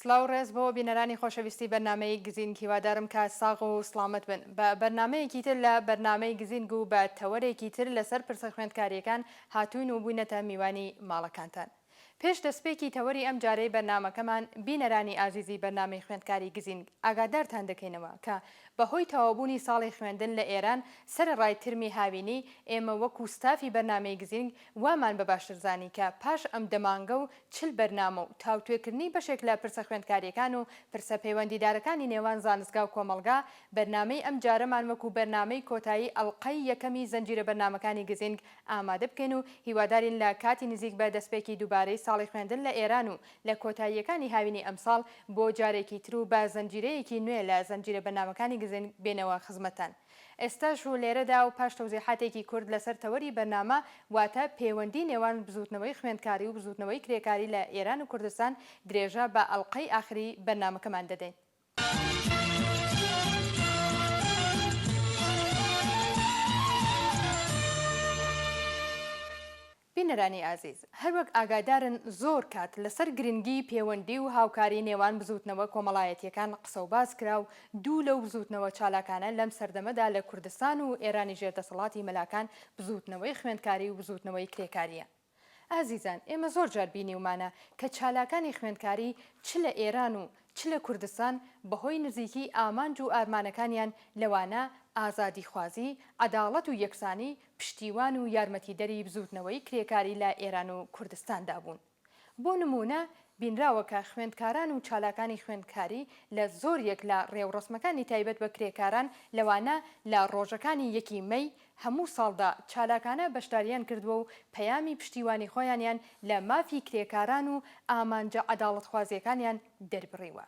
سلااو ڕێز بۆ بینەرانی خۆشەویستی بەرنامەی گزین هیوادارم کە ساغ و سلامت بن بە بەرنمەیەکی تر لە بەرنامەی گزینگ و بە تەوەرێکی تر لەسەر پرسە خوێندکاریەکان هاتوون و بووینەتە میوانی ماڵەکانتان. پێش دەستپێکی تەوەری ئەم جارەی بەرنمەکەمان بینەرانی ئازیزی بەرنامەی خوێندکاری گزینگ ئاگادارتان دەکەینەوە کە بەهۆی تەوابوونی ساڵی خوێندن لە ئێران سەرڕای ترمی هاوینی ئێمە وەکو ستافی بەرنامەی گزینگ وامان بە باشترزانی کە پاش ئەم دەمانگە و چل بەرنامە و تاوتوێکردنی بەشێک لە پرسە خوێندکاریەکان و پرسە پەیوەندیدارەکانی نێوان زانستگا و کۆمەلگا بەرنامەی ئەم جارەمان وەکو بەرنامەی کۆتایی ئەڵقەی یەکەمی زەنجیرە بەرنامەکانی گزینگ ئامادە بکەین و هیوادارین لە کاتی نزیک بە دەستپێکی دووبارەی ساڵی خوێندن لە ئێران و لە کۆتاییەکانی هاوینی ئەمساڵ بۆ جارێکی تر و بە زەنجیرەیەکی نوێ لە زەنجیرە بەرنامەکانی گزینگ بێنەوە خزمەتان. ئێستاش و لێرەدا و پاش تەوزیحاتێکی کورد لەسەر تەوەری بەرنامە واتە پەیوەندی نێوان بزوتنەوەی خوێندکاری و بزوتنەوەی کرێکاری لە ئێران و کوردستان درێژە بە ئەڵقەی ئاخری بەرنامەکەمان دەدەین. بینەرانی ئازیز، هەروەک ئاگادارن زۆر کات لەسەر گرنگی پەیوەندی و هاوکاری نێوان بزوتنەوە کۆمەڵایەتیەکان قسە و باز کرا و دوو لەو بزوتنەوە چالاکانە لەم سەردەمەدا لە کوردستان و ئێرانی ژێردەسەڵاتی مەلاکان بزوتنەوەی خوێندکاری و بزوتنەوەی کرێکاریە. ئازیزان، ئێمە زۆر جار بینیومانە کە چالاکانی خوێندکاری چ لە ئێران و چ لە کوردستان بەهۆی نزیکی ئامانج و ئارمانەکانیان لەوانە ئازادی خوازی، عەداڵەت و یەکسانی، پشتیوان و یارمەتیدەری بزوتنەوەی کرێکاری لە ئێران و کوردستاندا بوون. بۆ نمونە بینراوەکە خوێندکاران و چالاکانی خوێندکاری لە زۆرێک لە ڕێوڕسمەکانی تایبەت بە کرێکاران لەوانە لە ڕۆژەکانی یەکی مەی هەموو ساڵدا چالاکانە بەشداریان کردووە و پەیامی پشتیوانی خۆیانیان لە مافی کرێکاران و ئامانجە عەداڵەتخوازیەکانیان دەربڕیوە.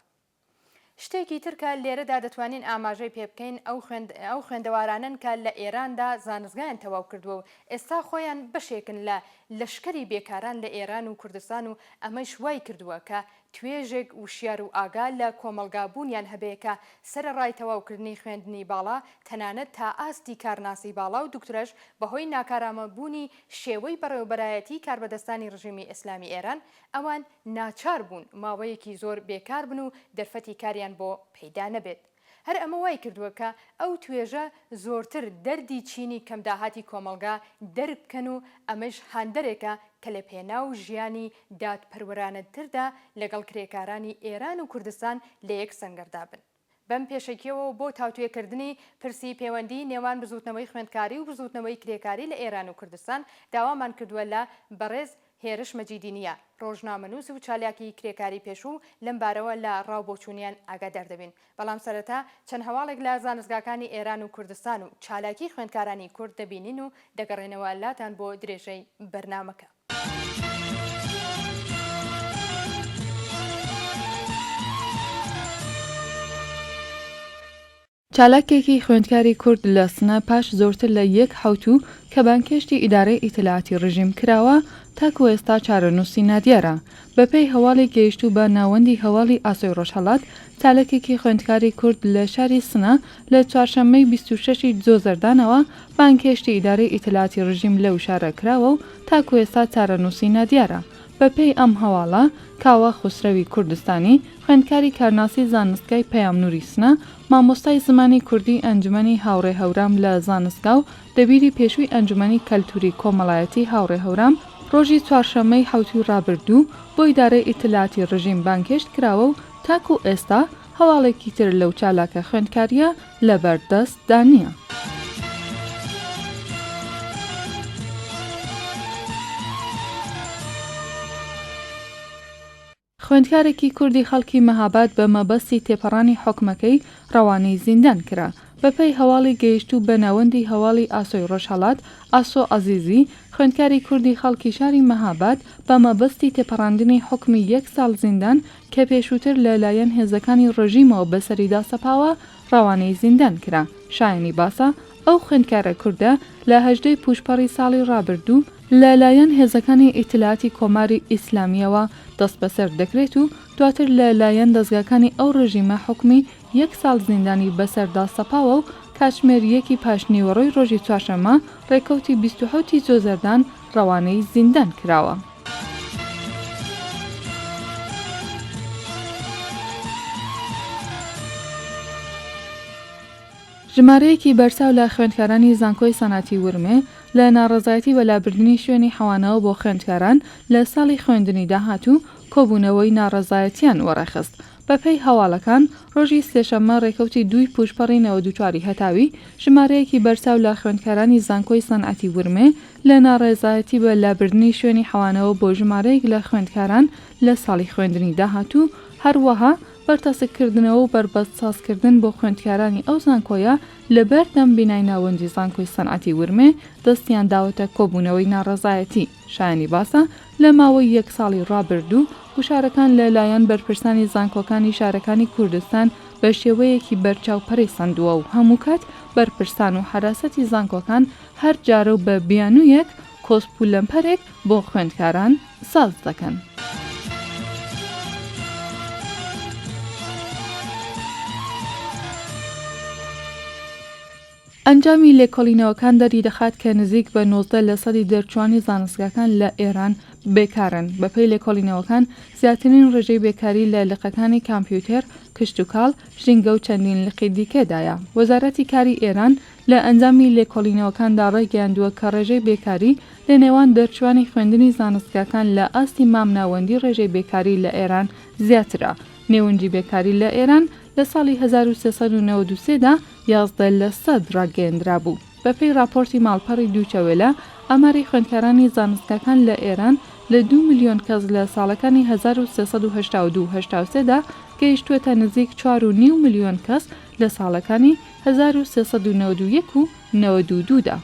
شتێکی ترکە لێرەدا دەتوانین ئاماژەی پێ بکەین ئەو خوێندەوارانن کە لە ئێراندا زانستگایان تەواو کردووە و ئێستا خۆیان بەشێکن لە لەشکری بێکاران لە ئێران و کوردستان و ئەمەش وای کردووە کە توێژێک وشیار و ئاگا لە کۆمەلگابوونیان هەبەیە سەرڕای تەواوکردنی خوێندنی باڵا تەنانەت تا ئاستی کارناسی باڵا و دوکتۆرەش بەهۆی ناکارامەبوونی شێوەی بەڕێوەبەرایەتی کاربەدەستانی ڕژیمی ئیسلامی ئێران ئەوان ناچار بوون ماوەیەکی زۆر بێکار بن و دەرفەتی کاریان بۆ پەیدا نەبێت. هەر ئەمە وای کردووە کە ئەو توێژە زۆرتر دەردی چینی کەمداهاتی کۆمەلگا دەربکەن و ئەمەش هاندەرێکە کە لە پێناو ژیانی دادپەروەرانەتردا لەگەڵ کرێکارانی ئێران و کوردستان لە یەک سەنگەردا بن. بەم پێشەکیەوە بۆ تاوتوێکردنی پرسی پەیوەندی نێوان بزوتنەوەی خوێندکاری و بزوتنەوەی کرێکاری لە ئێران و کوردستان داوامان کردووە لە بەڕێز هێرش مەجیدینیە، ڕۆژنامەنووس و چالاکی کرێکاری پێشوو لەم بارەوە لە ڕاوبۆچوونیان ئاگادار دەبین. بەڵام سەرەتا چەند هەواڵێک لە زانستگاکانی ئێران و کوردستان و چالاکی خوێندکارانی کورد دەبینین و دەگەڕێنەوە لاتان بۆ درێژەی بەرنامەکە. چالاکێکی خوێندکاری کورد لە سنە پاش زۆرتر لە یەک حوتوو کە بانکێشتی ئیدارەی ئیتلاعاتی ڕژیم کراوە تاکو ئێستا چارەنووسی نادیارە. بەپێی هەواڵی گەیشتوو بە ناوەندی هەواڵی ئاسۆی ڕۆژهەڵات چالاکێکی خوێندکاری کورد لە شاری سنە لە چوارشەممەی 26 جۆزەردانەوە بانکێشتی ئیدارەی ئیتلاعاتی ڕژیم لەو شارە کراوە و تاکو ئێستا چارەنووسی نادیارە. بەپێی ئەم هەواڵە کاوە خوسرەوی کوردستانی خوێندکاری کارناسی زانستگای پەیامنووری سنە مامۆستای زمانی کوردی ئەنجومەنی هاوڕێ هەورام لە زانستگا و دەبیری پێشووی ئەنجومەنی کەلتوری کۆمەڵایەتی هاوڕێ هەورام ڕۆژی چوارشەممەی حوتوی ڕابردوو بۆ ئیدارەی ئیتلاعاتی ڕژیم بانکێشت کراوە و تاکو ئێستا هەواڵێکی تر لەو چالاکە خوێندکاریە لەبەردەستدا نییە. خوێندکارێکی کوردی خەڵکی مەهاباد بە مەبەستی تێپەڕانی حکومەکەی ڕەوانەی زیندان کرا. بەپێی هەواڵی گەیشتوو بە ناوەندی هەواڵی ئاسۆی ڕۆژهەڵات ئاسۆ عەزیزی خوێندکاری کوردی خەڵکی شاری مەهاباد بە مەبەستی تێپەڕاندنی حکمی 1 ساڵ زیندان کە پێشووتر لەلایەن هێزەکانی ڕژیمەوە بەسەریدا سەپاوە ڕەوانەی زیندان کرا. شایانی باسە ئەو خوێندکارە کووردە لە 18 پوشپەڕی ساڵی ڕابردوو لەلایەن هێزەکانی ئیتلاعاتی کۆماری ئیسلامیەوە دەست بەسەر دەکرێت و دواتر لەلایەن دەستگاکانی ئەو ڕژیمە حکمی 1 ساڵ زیندانی بەسەردا سەپاوە و کاتژمێریەکی پاشنیوەڕۆی ڕۆژی چوارشەممە ڕێکەوتی 27 جۆزەردان ڕەوانەی زیندان کراوە. ژمارەیەکی بەرچاو لە خوێندکارانی زانکۆی سەناتی ورمێ لە ناڕەزایەتی بەلابردنی شوێنی حەوانەوە بۆ خوێندکاران لە ساڵی خوێندنی داهاتوو کۆبوونەوەی ناڕەزایەتیان وەڕەخست. بەپێی هەواڵەکان ڕۆژی سێشەممە ڕێکەوتی 2 پوشپەڕی 94 هەتاوی ژمارەیەکی بەرچاو لە خوێندکارانی زانکۆی سەنعەتی ورمێ لە ناڕێزایەتی بە لابردنی شوێنی حەوانەوە بۆ ژمارەیەک لە خوێندکاران لە ساڵی خوێندنی داهاتوو هەروەها بەرتەسکردنەوە و بربەست سازکردن بۆ خوێندکارانی ئەو زانکۆیە لەبەر دەم بینای ناوەندی زانکۆی سەنعەتی ورمێ دەستیان داوەتە کۆبوونەوەی ناڕەزایەتی. شایانی باسە لە ماوەی 1 ساڵی ڕابردوو وشارەکان لەلایەن بەرپرسانی زانکۆکانی شارەکانی کوردستان بە شێوەیەکی بەرچاو پەرێسەندووە و هەموو کات بەرپرسان و حراسەتی زانکۆکان هەر جارە و بە بیانوویەک کۆسپولەمپەرێک بۆ خوێندکاران ساز دەکەن. ئەنجامی لێکۆڵینەوەکان دەری دەخات کە نزیک بە 19% دەرچوانی زانستگاکان لە ئێران بێکارن. بەپێی لێکۆڵینەوەکان زیاترین ڕێژەی بێکاری لە لقەکانی کامپیوتەر، کشتتوکاڵ، ژینگە و چەندین لقی دیکەدایە. وەزارەتی کاری ئێران لە ئەنجامی لێکۆڵینەوەکاندا ڕێگەیاندووە کە ڕێژەی بێکاری لە نێوان دەرچوانی خوێندنی زانستگاکان لە ئاستی مامناوەندی ڕێژەی بێکاری لە ئێران زیاترە. نێوەندی بێکاری لە ئێران لە ساڵی 1393دا 11% ڕاگەیەندرا بوو. بەپێی راپۆرتی ماڵپەڕی دووچەوێلە ئاماری خوێندکارانی زانستگاکان لە ئێران لە 2 ملیۆن کەس لە ساڵەکانی 1382-83دا گەیشتوێتە نزیک 4.5 ملیۆن کەس لە ساڵەکانی 1391 و 92دا.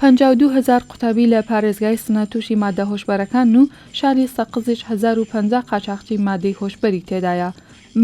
52,000 قوتابی لە پارێزگای سنە تووشی مادە هۆشبەرەکان و شاری سەقزیش 1050 قاچاقچی مادەی هۆشبەری تێدایە.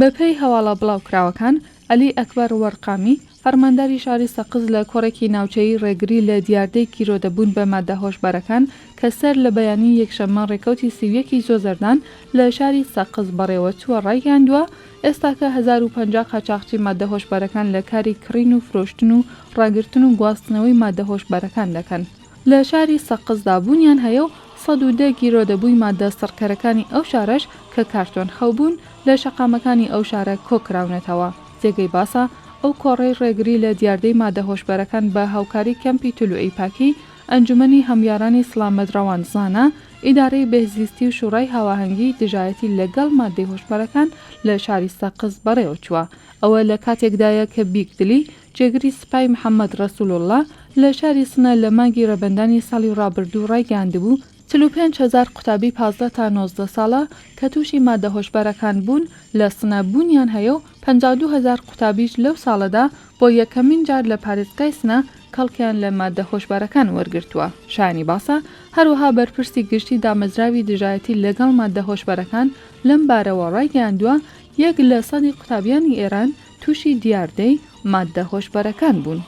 بەپێی هەواڵە بڵاوکراوەکان ئەلی ئەکبەر وەرقامی فەرمانداری شاری سەقز لە کۆڕێکی ناوچەیی ڕێگری لە دیاردەی کیرۆدەبوون بە مادە هۆشبەرەکان کە سەر لە بەیانی یەکشەممە ڕێکەوتی سیویەکی زۆزەردان لە شاری سەقز بەڕێوە چووە ڕایگەاندووە ئێستاکە 1050 قاچاقچی مادە هۆشبەرەکان لە کاری کڕین و فرۆشتن و ڕاگرتن و گواستنەوەی مادە هۆشبەرەکان دەکەن. لە شاری سەقزدا بوونیان هەیە و 110 گیرۆدەبووی مادە سەرکەرەکانی ئەو شارەش کە کارتۆن خەوبوون لە شەقامەکانی ئەو شارە کۆکراونەتەوە. جێگەی باسە ئەو کۆڕەی ڕێگری لە دیاردەی مادە هۆشبەرەکان بە هاوکاری کەمپی تولوعی پاکی، ئەنجومەنی هەمیارانی سلامەدراوان زانە، ئیدارەی بەهزیستی و شوڕای هاواهەنگی دژایەتی لەگەڵ مادەی هۆشبەرەکان لە شاری سەقز بەڕێوە چووە. ئەوە لە کاتێکدایە کە بیکدلی جێگری سپای محەممەد ڕەسوولڵڵا لە شاری سنە لە مانگی ڕەبەندانی ساڵی ڕابردوو ڕایگەاندبوو 45,000 قوتابی 15 تا 19 ساڵە کە تووشی مادە هۆشبەرەکان بوون لە سنە بوونیان هەیە و 52,000 قوتابیش لەو ساڵەدا بۆ یەکەمین جار لە پارێزگای سنە کەڵکیان لە مادە هۆشبەرەکان وەرگرتووە. شایانی باسە هەروەها بەرپرسی گشتی دامەزراوی دژایەتی لەگەڵ مادە هۆشبەرەکان لەم بارەوە ڕایگەاندووە 1% قوتابیانی ئێران تووشی دیاردەی مادە هۆشبەرەکان بوون.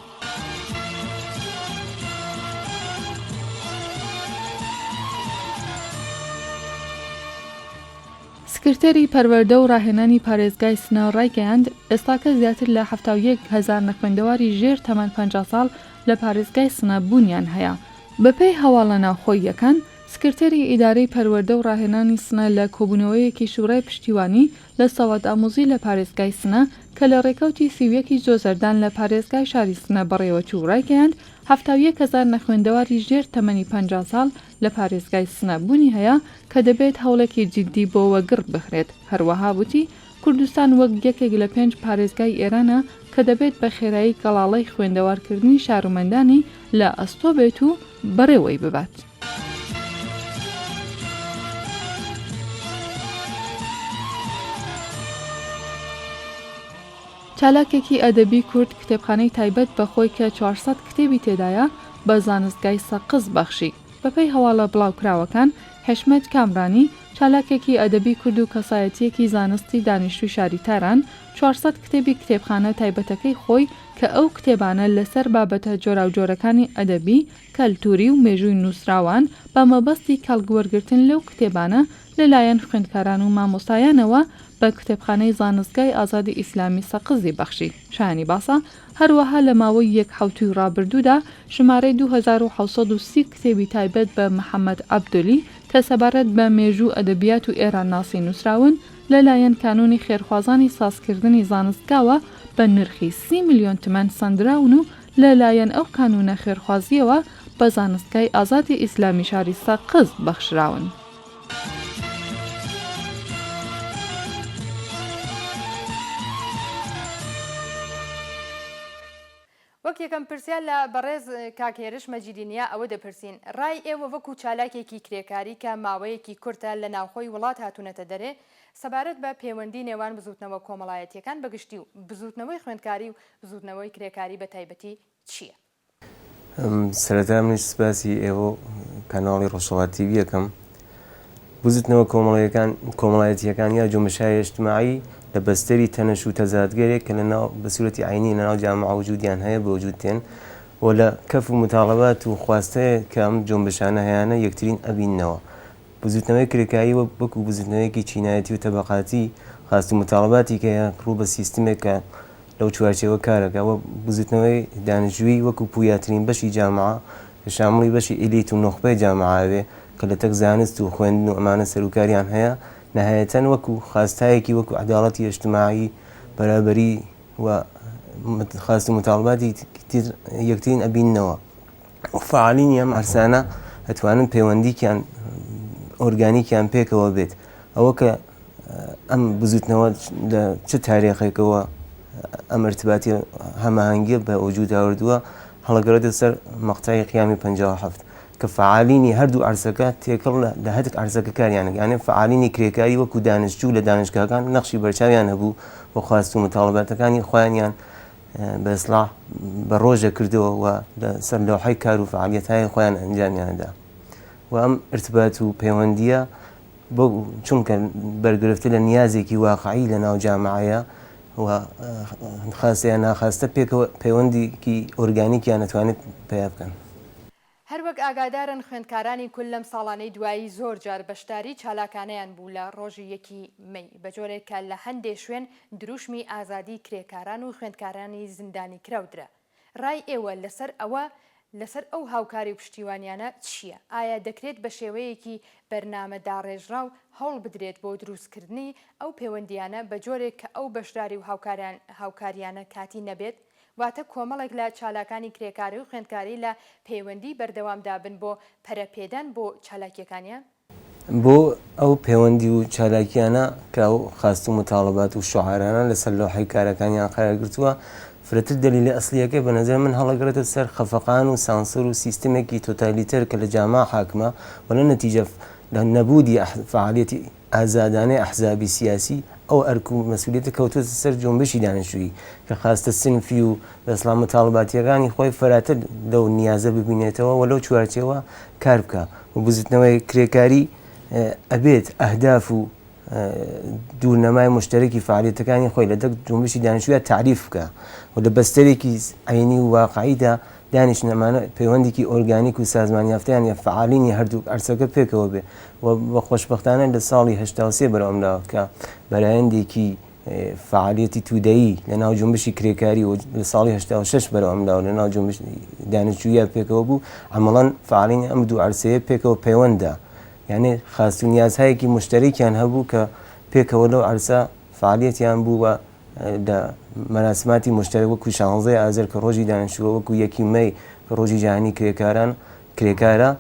سکرتێری پەروەردە و ڕاهێنانی پارێزگای سنە ڕایگەیاند ئێستاکە زیاتر لە 71,000 خوێندەواری ژێر تەمەن 50 ساڵ لە پارێزگای سنە بوونیان هەیە. بەپێی هەواڵە ناوخۆییەکان سکرتێری ئیدارەی پەروەردە و ڕاهێنانی سنە لە کۆبوونەوەیەکی شوڕای پشتیوانی لە سەواد ئاموزی لە پارێزگای سنە کە لە ڕێکەوتی سیویەکی زۆزەردان لە پارێزگای شاری سنە بەڕێوە چوو ڕایگەیاند 71,000 نەخوێندەواری ژێر تەمەنی 50 ساڵ لە پارێزگای سنە بوونی هەیە کە دەبێت هەوڵێکی جددی بۆ وەگرت بخرێت. هەروەها وتی کوردستان وەک یەکێک لە 5 پارێزگای ئێرانە کە دەبێت بە خێرایی گەڵاڵەی خوێندەوارکردنی شارومەندانی لە ئەستۆ بێت و بەڕێوەی ببات. چالاکێکی ئەدەبی کورد کتێبخانەی تایبەت بە خۆی کە 400 کتێبی تێدایە بە زانستگای سەقز بەخشی. بەپێی هەواڵە بڵاوکراوەکان حشمەت کامرانی چالاکێکی ئەدەبی کورد و کەسایەتیەکی زانستی دانیشتوی شاری تاران 400 کتێبی کتێبخانە تایبەتەکەی خۆی کە ئەو کتێبانە لەسەر بابەتە جۆراوجۆرەکانی ئەدەبی، کەلتوری و مێژووی نووسراوان بە مەبەستی کەڵگوەرگرتن لەو کتێبانە لەلایەن خوێندکاران و مامۆستایانەوە بە کتێبخانەی زانستگای ئازادی ئیسلامی سەقزی بەخشی. شایانی باسە هەروەها لە ماوەی 1 هەوتوی ڕابردوودا ژمارەی 2730 کتێبی تایبەت بە محەممەد عەبدولی کە سەبارەت بە مێژوو ئەدەبیات و ئێران ناسی نووسراون لەلایەن کانونی خێرخوازانی سازکردنی زانستگاوە بە نرخی 30 میلیۆن تمەن سەندراون و لەلایەن ئەو کانونە خێرخوازیەوە بە زانستگای ئازادی ئیسلامی شاری سەقز بەخشراون. وەک یەکەم پرسیار لە بەڕێز کاکێرش مەجیدینیا ئەوە دەپرسین ڕای ئێوە وەکو چالاکێکی کرێکاری کە ماوەیەکی کورتە لە ناوخۆی وڵات هاتوونەتە دەرێ سەبارەت بە پەیوەندی نێوان بزوتنەوە کۆمەڵایەتیەکان بەگشتی و بزوتنەوەی خوێندکاری و بزوتنەوەی کرێکاری بە تایبەتی چییە؟ سەرەتا منیش سپاسی ئێوە کاناڵی ڕۆژهەڵات تیڤی یەکەم. بزوتنەوە کۆمەڵایەتیەکان یا جۆمەشای ئیجتیماعی لە بەستەری تەنەش و تەزادگەرێک کە بە سوورەتی عینی لەناو جامعە وجودیان هەیە بە وجود تێن و لە کەف و متاڵەبات و خواستەیە کە ئەم جۆمبەشانە هەیەە یەکترین ئەبیننەوە. بزوتنەوەی کرێکایی وەکو بزوتنەوەیەکی چینایەتی و تەبەقاتی خاست و متاڵەباتی کە ڕوو بە سیستمێک کە لەو چوارچێوە کارەکە و بزوتنەوەی دانیشتووی وەکو پویاترین بەشی جامعە کە شامڵی بەشی ئیلیت و نۆخبەی جامعاوێ کە لە تەک زانست و خوێندن و ئەمانە سەرۆکاریان هەیە نەهایەتەن وەکو خاستایەکی وەکو عەداڵەتی ئیجتیماعی بەرابەری و خاست و متاڵەباتی یەکترین ئەبیننەوە و فەعالیانی ئەم عەرسانە ئەتوانن پەیوەندیکیان ئۆرگانیکیان پێکەوە بێت ئەوە کە ئەم بزوتنەوە لە چ تاریخێکەوە ئەم ارتباطی هەماهەنگیە بە وجود هاوردووە هەڵەگەڕێتە سەر مەقتەعی قیامی 57 کە فعالینی هەردوو عەرسەکە تێکەڵ لە هەتک عەرسەکە کاریانە یانێ فعالینی کرێکاری وەکو دانیشتوو لە دانشگاکان نەخشی بەرچاویان هەبوو بۆ خواست و متاڵەباتەکانی خۆیانیان بە ئیسلاح بە ڕۆژە کردەوە و لەسەر لەوحەی کار و فعالیەتهای خۆیان ئەنجامیاندا و ئەم ارتباط و پەیوەندیە بۆ چونکە بەرگرفتە لە نیازێکی واقعی لە ناو جامعەیە و خاستەیان ناخواستە پەیوەندێکی ئۆرگانیکیان ئەتوانێت پیا بکەن. هەروەک ئاگادارن خوێندکارانی کول لەم ساڵانەی دوایی زۆر جار بەشداری چالاکانەیان بوو لە ڕۆژی 1 مەی بە جۆرێک کە لە هەندێک شوێن دروشمی ئازادی کرێکاران و خوێندکارانی زیندانی کراودرا. ڕای ئێوە لەسەر ئەو هاوکاری و پشتیوانیانە چییە؟ ئایا دەکرێت بە شێوەیەکی بەرنامە داڕێژرا و هەوڵ بدرێت بۆ دروستکردنی ئەو پەیوەندیانە بە جۆرێک کە ئەو بەشداری و هاوکاریانە کاتی نەبێت؟ واتە کۆمەڵێک لە چالاکانی کرێکاری و خوێندکاری لە پەیوەندی بەردەوامدا بن بۆ پەرەپێدان بۆ چالاکیەکانیان؟ بۆ ئەو پەیوەندی و چالاکیانە کە ئەو خاست و متاڵەبات و شوعارانە لەسەر لەوحەی کارەکانیان قەرارگرتووە فرەتر دەلیلی ئەسلیەکەی بە نەزەر من هەڵەگرێتە سەر خەفەقان و سانسەر و سیستمێکی تۆتالیتەر کە لە جامعە حاکمە و لە نەتیجە لە نەبوودی فعالیەتی ئازادانەی ئەحزابی سیاسی ئەو ئەرک و مەسئولیەتە کەوتوتە سەر جۆنبەشی دانیشتووی کە خاستە سنفی و بەسڵام متاڵەباتیەکانی خۆی فەراتر لەو نیازە ببینێتەوە و لەو چوارچێوە کار بکە و بزوتنەوەی کرێکاری ئەبێت ئەهداف و دوورنەمای مشتەرەکی فعالیەتەکانی خۆی لە دەک جۆنبەشی دانیشتوویە تعریف بکە و لە بەستەرێکی عینی و واقعیدا دانیشتنەمانە پەیوەندێکی ئۆرگانیک و سازمان یافتەیان یا فعالینی هەردوو عەرسەکە پێکەوە بێ و بە خۆشبەختانە لە ساڵی 83 بەرەوامداوە کە بەرایەندێکی فعالیەتی تودەیی لە ناو جۆنبەشی کرێکاری و لە ساڵی 86 بەرەوامداوە لە ناو جۆنبەش دانیشتوویە پێکەوە بوو عەمەڵەن فعالینی ئەم دوو عەرسەیە پێکەوە پەیوەندە یعنی خاست و نیازهایەکی مشتەرێکیان هەبوو کە پێکەوە لەو عەرسە فعالیەتیان بوو و لە مەراسماتی مشتەرک وەکو 16 ئازار کە ڕۆژی دانیشتووە وەکو 1 مەی کە ڕۆژی جیهانی کرێکارە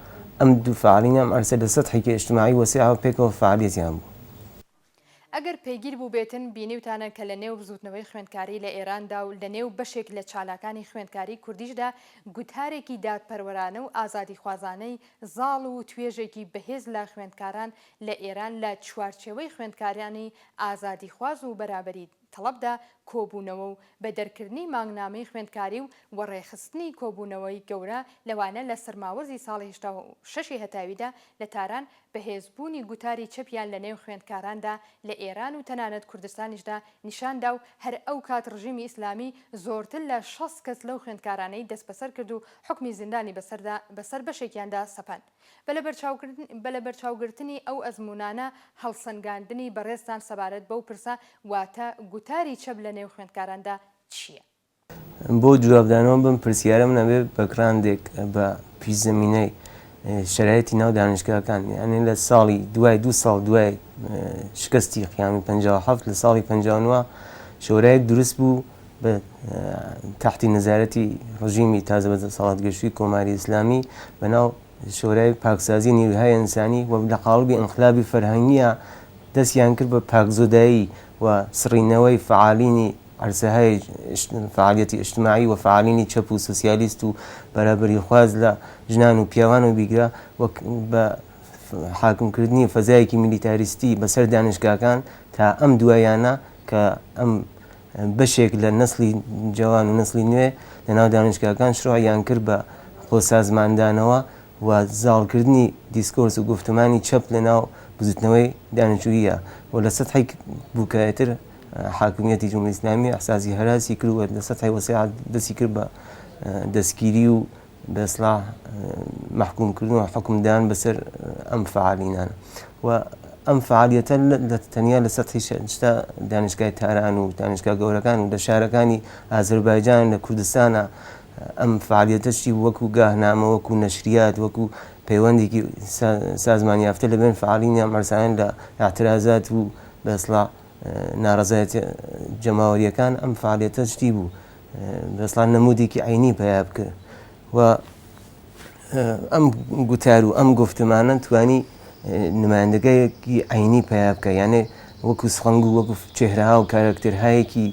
ئەم دوو فعالینە ئەم عەرسە لە سەتحێکی ئیجتیماعی وەسیعەوە پێکەوە فعالیەتیان بوو. ئەگەر پێگیر بوو بێتن بینیوتانە کە لە نێو بزوتنەوەی خوێندکاری لە ئێراندا و لە نێو بەشێک لە چالاکانی خوێندکاری کوردیشدا گوتارێکی دادپەروەرانە و ئازادی خوازانەی زاڵ و توێژێکی بەهێز لە خوێندکاران لە ئێران لە چوارچێوەی خوێندکارانی ئازادی خواز و بەرابەری تەڵەبدا کۆبوونەوە و بە دەرکردنی مانگنامەی خوێندکاری و وەڕێخستنی کۆبوونەوەی گەورە لەوانە لە سەرماوەزی ساڵی 86 هەتاویدا لە تاران بەهێزبوونی گوتاری چەپیان لە نێو خوێندکاراندا لە ئێران و تەنانەت کوردستانیشدا نیشاندا و هەر ئەو کات ڕژیمی ئیسلامی زۆرتر لە 60 کەس لەو خوێندکارانەی دەست بەسەر کرد و حکمی زیندانی بەسەر بەشێکیاندا سەپاند. بە لە بەرچاوگرتنی ئەو ئەزمونانە هەڵسەنگاندنی بەڕێزتان سەبارەت بەو پرسە واتە گوتاری چەپ لە نێو خوێندکاراندا چییە؟ بۆ جوابدانەوە بم پرسیارم نەبێ بەکراندێک بە پیشزەمینەی شرایطی ناو دانیشگاکان یعنی لە ساڵی دو ساڵ دوای شکستی قیامی 57 لە ساڵی 59 شۆرایەک دروست بوو بە تحتی نەزارەتی ڕژیمی تازە بە سەڵاتگەشتووی کۆماری ئیسلامی بەناو شۆرای پاکسازی نیروهای ئینسانی و لە قاڵبی ئینقلابی فەرهەنگیە دەستیان کرد بە پاکزۆدایی و سڕینەوەی فعالینی عرسەهای فعالیەتی اجتماعی و فعالینی چەپ و سوسیالیست و بەرابەری خواز لە ژنان و پیاوان و بیگرا بە حاکمکردنی فەزایەکی میلیتاریستی بەسەر دانیشگاکان تا ئەم دوایانە کە ئەم بەشێک لە نەسلی جوان و نەسلی نوێ لەناو دانیشگاکان شڕۆعیان کرد بە خۆسازماندانەوە و زاڵکردنی دیسکۆرس و گفتمانی چەپ لەناو بزوتنەوەی دانیشتوویە و لە سەتحی بووکایەتر حاکمیەتی جمهوری ئیسلامی ئەحساسی هەراسی کرد و لە سەتحی وەسیعات دەستی کرد بە دەستگیری و بەسڵاح محکومکردن و حکمدان بەسەر ئەم فعالینانە و ئەم فعالیەتە تەنیا لە سەتحی شتا دانیشگای تاران و دانیشگا گەورەکان و لە شارەکانی ئازەربایجان لە کوردستانە ئەم فعالیەتەشتی وەکو گاهنامە وەکو نەشریات وەکو پەیوەندێکی سازمان یافتە لەبێن فعالینە مەرسایان لە اعترازات و بەسڵاح ناڕەزایەتی جەماوەریەکان ئەم فعالیەتە شتی بوو بەسڵان نەمودێکی عینی پیا بکرد و ئەم گوتار و ئەم گفتمانە توانی نمایندەگەیەکی عینی پیا بکە یانێ وەکو سخەنگ و وەکو چێهرەها و کارکتەرهایەکی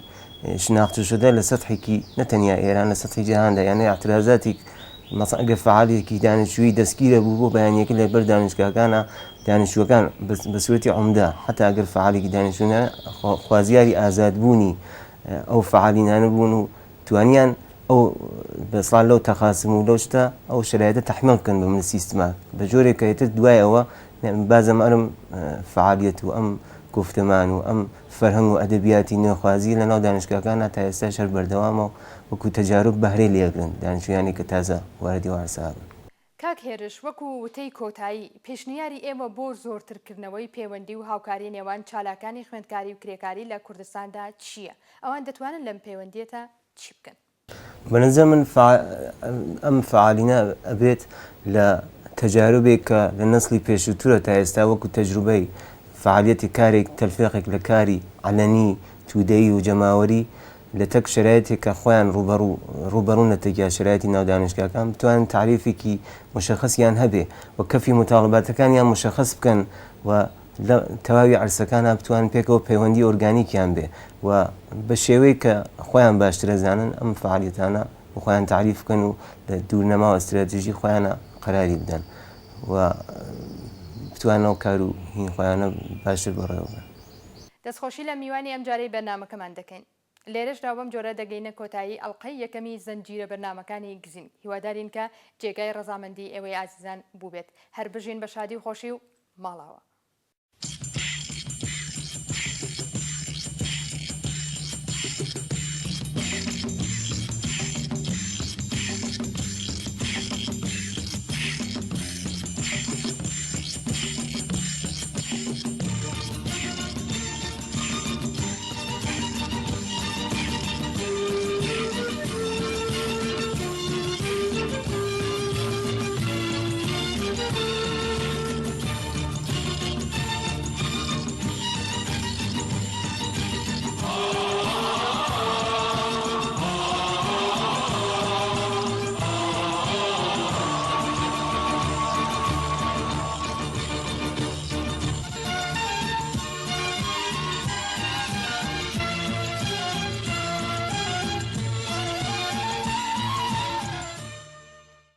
شناخته شده لە سەتحێکی نەتەنیا ئێران لە سەتحی جیهاندا یانێ اعترازاتی ئەگەر فعالێکی دانیشتووی دەستگیرە بوو بۆ بەیانیەکە لەبەر دانیشگاکانە دانیشتوەکان بە سوەتی عومدا حتا ئەگەر فعالێکی دانیشتوونە خوازیاری ئازادبوونی ئەو فعالینانە بوون و توانیان ئەو بەسڵان لەو تەخاسم و لەو شتە ئەو شرایطە تەحمیل بکەن بە من سیستما بە جۆرێکەوێتر دوایەوە بازم ئەرم فعالیەت و ئەم گفتمان و ئەم فەرهەنگ و ئەدەبیاتی نوێخوازی لەناو دانیشگاکانە تا ئێستا شەر بەردەوامە وەکو تەجارب بەهرەی لێگرن دانیشتویانی کە تازە واردی وارسا بن. کاک هێرش وەکو وتەی کۆتایی پێشنیاری ئێمە بۆ زۆرترکردنەوەی پەیوەندی و هاوکاری نێوان چالاکانی خوێندکاری و کرێکاری لە کوردستاندا چییە؟ ئەوان دەتوانن لەم پەیوەندیەتە چی بکەن؟ بەنظر من ئەم فعالینە ئەبێت لە تەجاربێک کە لە نەسلی پێشووترە تا ئێستا وەکو تەجروبەی فعالیەتی کارێک تەلفێقێک لە کاری عەلەنی تودەیی و جەماوەری لە تەک شرایطێک کە خۆیان ڕوبەڕوون لە تەکیا شرایطی ناو دانیشگاکان بتوانن تعریفێکی مشخصیان هەبێ و کەفی متاڵباتەکانیان مشخص بکەن و لە تەواوی عرسەکانە بتوان پێکەوە پەیوەندی ئۆرگانیکیان بێ و بە شێوەیە کە خۆیان باشترە زانن ئەم فعالیەتانە خۆیان تعریف بکەن و لە دوورنەما و ئەستراتیژی خۆیانە قەراری بدەن و بتوانەوە کار و هین خۆیانە باشتر بەڕێوە بن. دەستخۆشی لە میوانی ئەم جارەی بەرنامەکەمان دەکەین. لێرەشدا بەم جۆرە دەگەینە کۆتایی ئەڵقەی یەکەمی زەنجیرە بەرنامەکانی گزین هیوادارین کە جێگای ڕەزامەندی ئێوەی ئازیزان بوو بێت هەر بژین بە شادی و خۆشی و ماڵاوە.